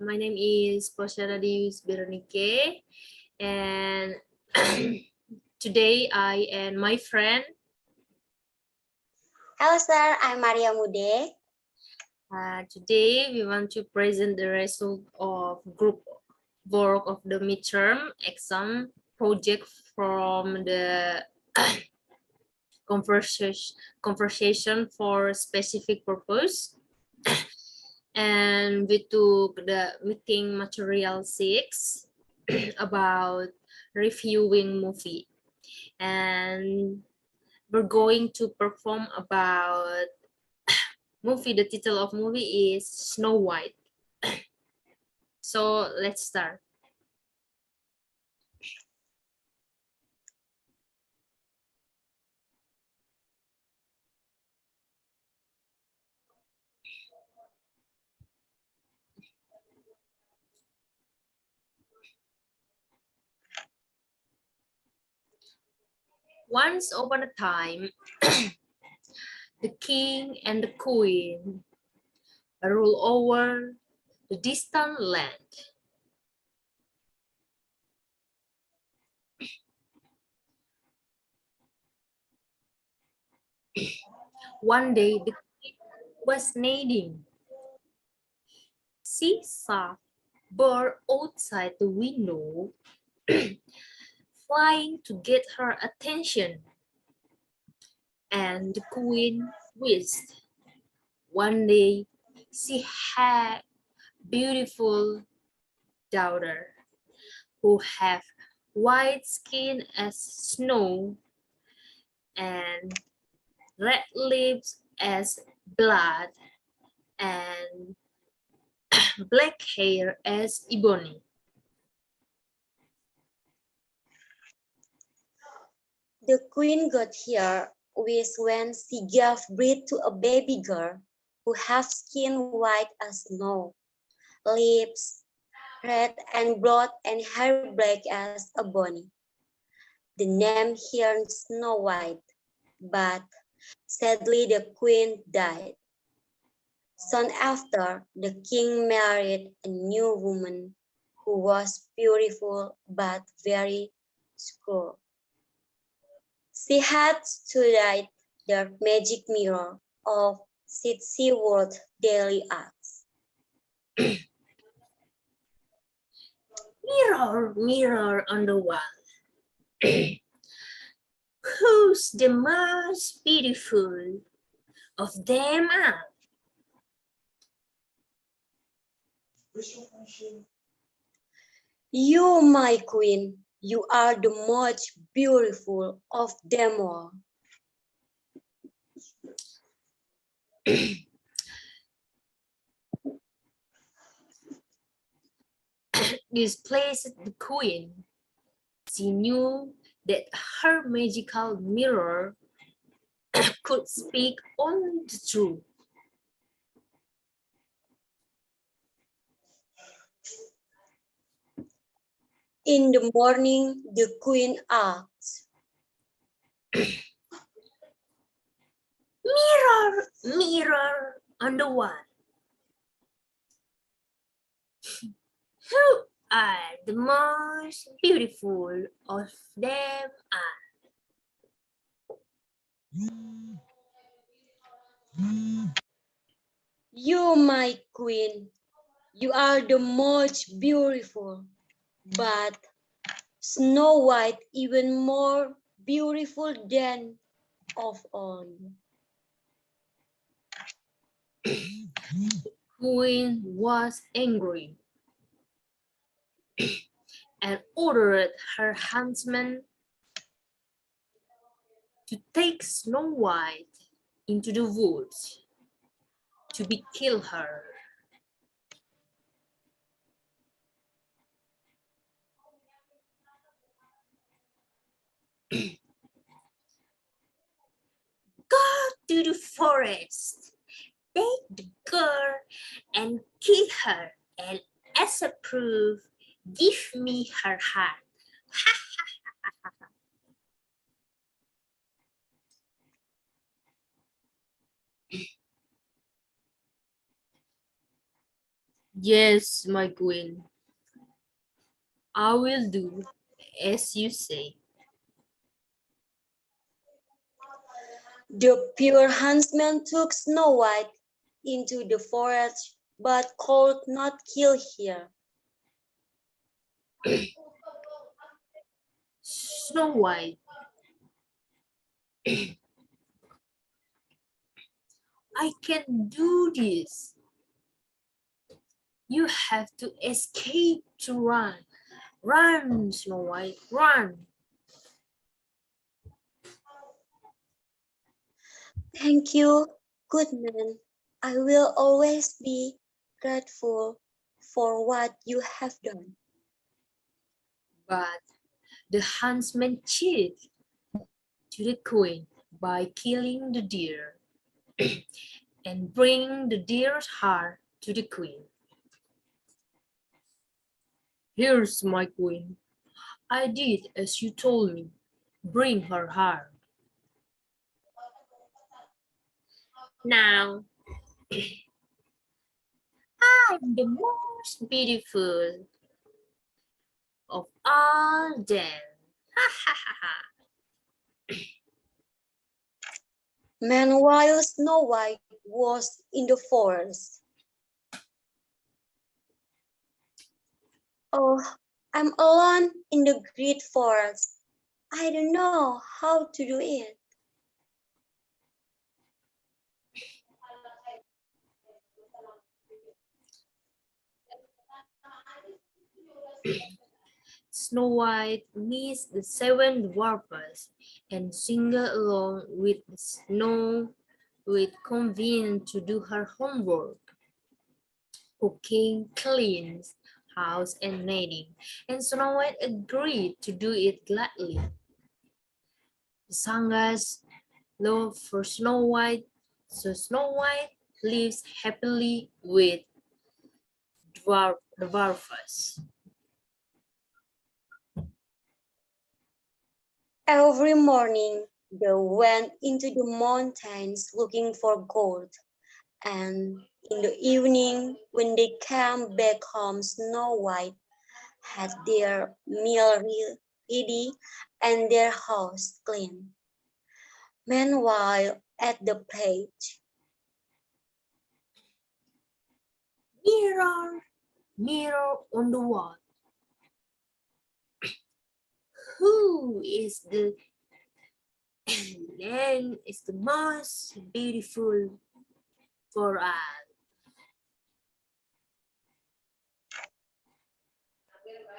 My name is Bernike, and today I and my friend. Hello, sir. I'm Maria Mude. Today we want to present the result of group work of the midterm exam project from the conversation for specific purpose. And we took the meeting material 6 about reviewing movie, and we're going to perform about movie. The title of movie is Snow White. So let's start. Once upon a time, the king and the queen rule over the distant land. One day, the queen was knitting. She saw bird outside the window flying to get her attention, and the queen wished one day she had beautiful daughter who have white skin as snow and red lips as blood and black hair as ebony. The queen got here with when she gave birth to a baby girl who had skin white as snow, lips red and broad, and hair black as ebony. The name here is Snow White, but sadly the queen died. Soon after, the king married a new woman who was beautiful but very cruel. She had to light the magic mirror of Sitsi-world daily acts. Mirror, mirror on the wall. Who's the most beautiful of them all? You, my queen, you are the most beautiful of them all. Displeased the queen. She knew that her magical mirror could speak only the truth. In the morning, the queen asked, Mirror, mirror on the wall. Who are the most beautiful of them all? You, my queen, you are the most beautiful, but Snow White even more beautiful than of all. Queen was angry and ordered her huntsman to take Snow White into the woods to be kill her. Go to the forest, take the girl and kill her, and as a proof, give me her heart. Yes, my queen, I will do as you say. The pure huntsman took Snow White into the forest, but could not kill her. Snow White, I can do this. You have to escape to run. Run, Snow White, run. Thank you, good man. I will always be grateful for what you have done. But the huntsman cheated to the queen by killing the deer and bringing the deer's heart to the queen. Here's my queen. I did as you told me. Bring her heart. Now, I'm the most beautiful of all them. Ha ha ha ha. Meanwhile, Snow White was in the forest. Oh, I'm alone in the great forest. I don't know how to do it. Snow White meets the seven dwarfs and single along with the snow with convenient to do her homework, cooking, cleans, house and knitting, and Snow White agreed to do it gladly. The Sangas love for Snow White, so Snow White lives happily with dwarfs. Every morning, they went into the mountains looking for gold. And in the evening, when they came back home, Snow White had their meal ready and their house clean. Meanwhile, at the plate, Mirror, mirror on the wall, who is the land is the most beautiful for us?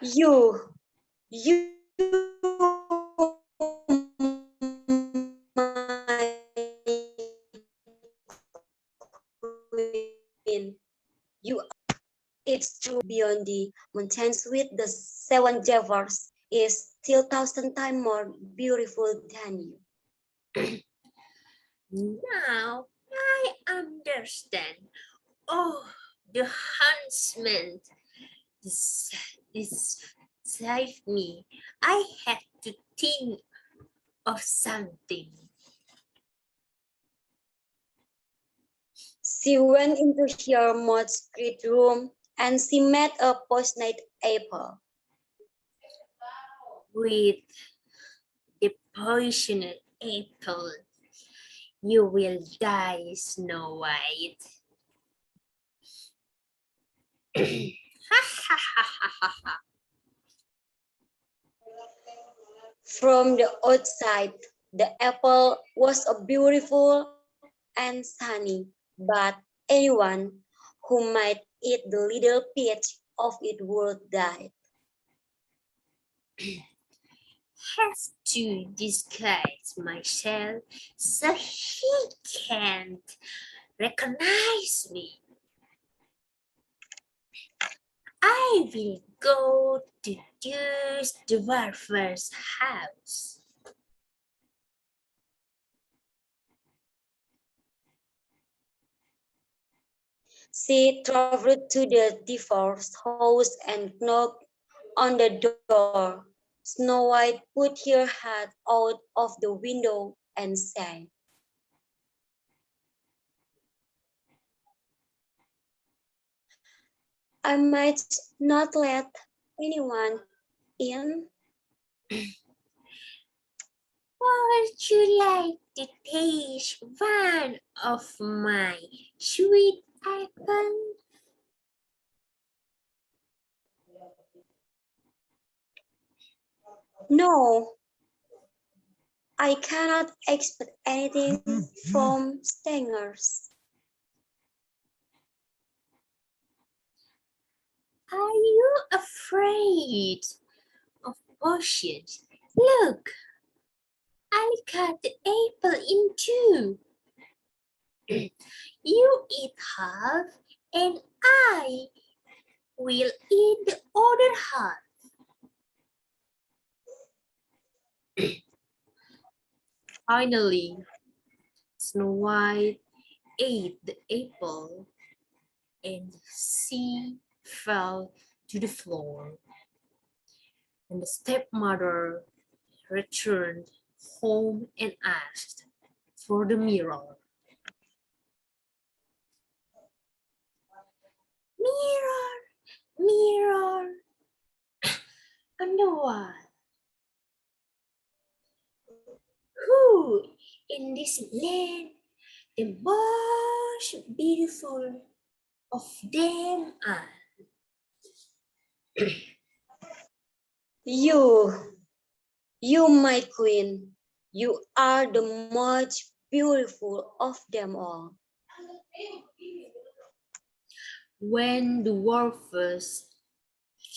you, my queen, it's true beyond the mountains with the seven rivers is still thousand times more beautiful than you. Now I understand. Oh, the huntsman this, this saved me. I had to think of something. She went into her mother's great room and she made a poisoned apple. With the poisoned apple, you will die, Snow White. Ha ha ha ha ha ha. From the outside, the apple was a beautiful and sunny, but anyone who might eat the little piece of it would die. Have to disguise myself so he can't recognize me. I will go to this dwarf's house. She traveled to the divorced house and knocked on the door. Snow White put her head out of the window and said, I might not let anyone in. Would you like to taste one of my sweet apple? No, I cannot expect anything from stingers. Are you afraid of potions? Look, I cut the apple in two. You eat half, and I will eat the other half. Finally, Snow White ate the apple, and she fell to the floor. And the stepmother returned home and asked for the mirror. Mirror, mirror on the wall. Who in this land the most beautiful of them are? You, you, my queen, you are the most beautiful of them all. When the dwarfs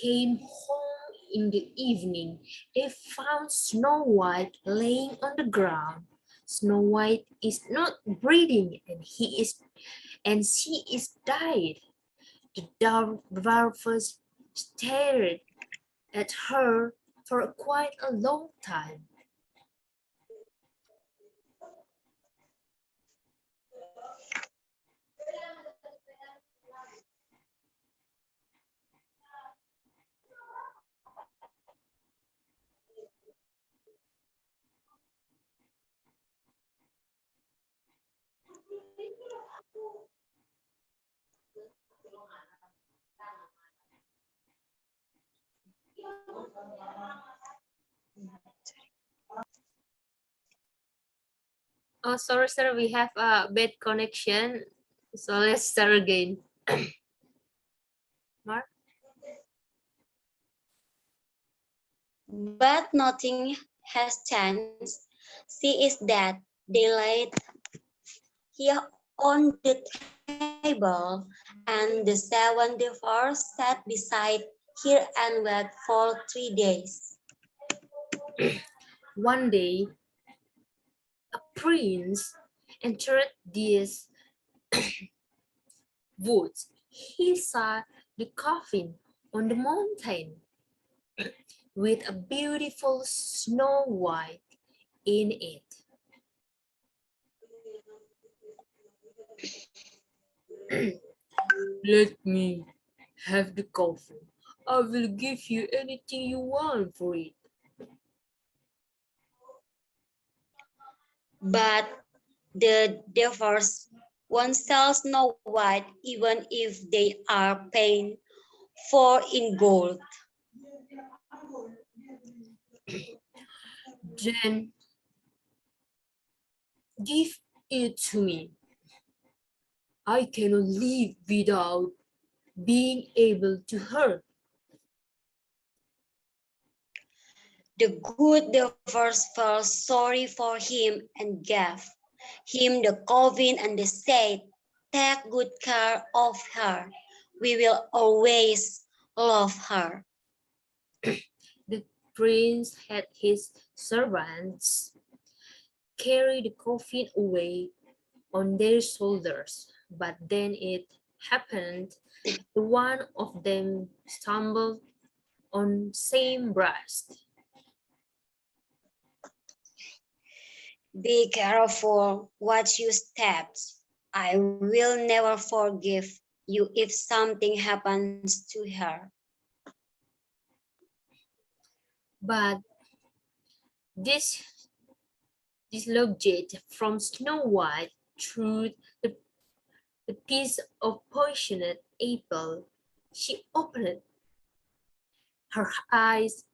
came home in the evening, they found Snow White laying on the ground. Snow White is not breathing, and she is died. The dwarfs stared at her for quite a long time. Oh, sorry, sir. We have a bad connection. So let's start again. Mark? But nothing has changed. See is that they laid here on the table, and the seven dwarfs sat beside here and waited for 3 days. One day, a prince entered this woods. He saw the coffin on the mountain with a beautiful Snow White in it. Let me have the coffin. I will give you anything you want for it. But the dwarfs won't sell Snow White even if they are paying for in gold. Then give it to me. I cannot live without being able to hurt. The good dwarfs felt sorry for him and gave him the coffin, and they said, "Take good care of her. We will always love her." The prince had his servants carry the coffin away on their shoulders, but then it happened that one of them stumbled on same breast. Be careful what you step. I will never forgive you if something happens to her. But this dislodged from Snow White through the piece of poisoned apple. She opened her eyes,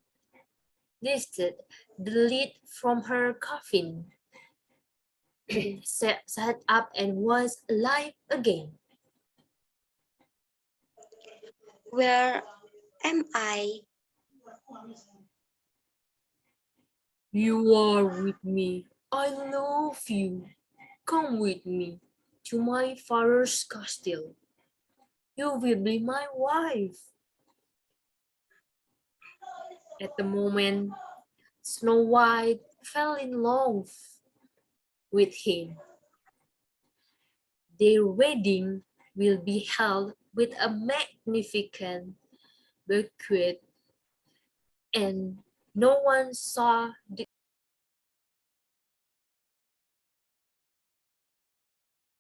lifted the lid from her coffin, sat up and was alive again. Where am I? You are with me. I love you. Come with me to my father's castle. You will be my wife. At the moment, Snow White fell in love with him. Their wedding will be held with a magnificent banquet, and no one saw the